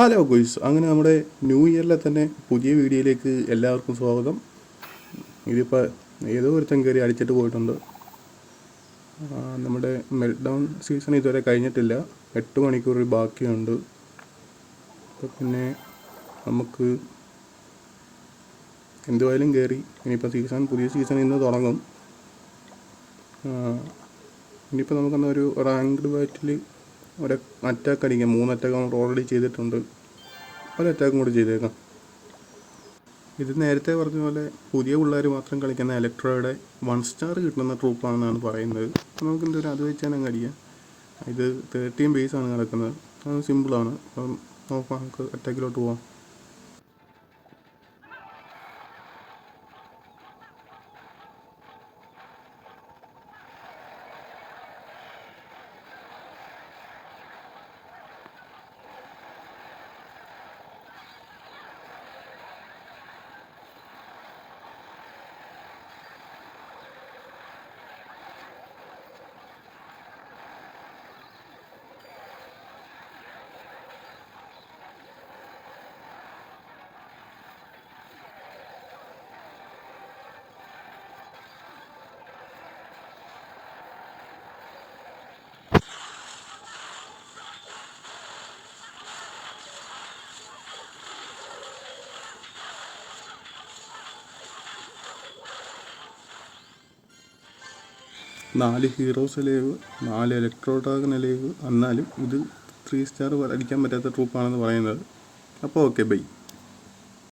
Hello ഗോയ്സ്, അങ്ങനെ നമ്മുടെ new ഇയറിലെ തന്നെ പുതിയ വീഡിയോയിലേക്ക് എല്ലാവർക്കും സ്വാഗതം. ഇതിപ്പോൾ ഏതോ ഒരുത്തൻ കയറി അടിച്ചിട്ട് പോയിട്ടുണ്ട്. നമ്മുടെ മെൽറ്റ് ഡൗൺ സീസൺ ഇതുവരെ കഴിഞ്ഞിട്ടില്ല, 8 മണിക്കൂർ ബാക്കിയുണ്ട്. അപ്പോൾ പിന്നെ നമുക്ക് എന്തുവായാലും കയറി. ഇനിയിപ്പോൾ പുതിയ സീസൺ ഇന്ന് തുടങ്ങും. ഇനിയിപ്പോൾ നമുക്കെന്നാൽ ഒരു റാങ്ക്ഡ് ബാറ്റിൽ ഒരു അറ്റാക്ക് അടിക്കാം. 3 അറ്റാക്ക് നമ്മൾ ഓൾറെഡി ചെയ്തിട്ടുണ്ട്. ഒരു അറ്റാക്കും കൂടി ചെയ്തേക്കാം. ഇത് നേരത്തെ പറഞ്ഞ പോലെ പുതിയ പിള്ളേർ മാത്രം കളിക്കുന്ന ഇലക്ട്രോയുടെ 1 സ്റ്റാർ കിട്ടുന്ന ട്രൂപ്പാണെന്നാണ് പറയുന്നത്. നമുക്ക് എന്തൊരു അത് വെച്ചാൽ അങ്ങ് അടിക്കാം. ഇത് 13 ബേസാണ് കിടക്കുന്നത്. അത് സിമ്പിളാണ്. അപ്പം നോക്കാം, നമുക്ക് അറ്റാക്കിലോട്ട് പോവാം. നാല് heroes live, 4 electro dragon live. എന്നാലും ഇത് 3 സ്റ്റാർ അടിക്കാൻ പറ്റാത്ത ട്രൂപ്പാണെന്ന് പറയുന്നത്. അപ്പോൾ ഓക്കെ, ബൈ.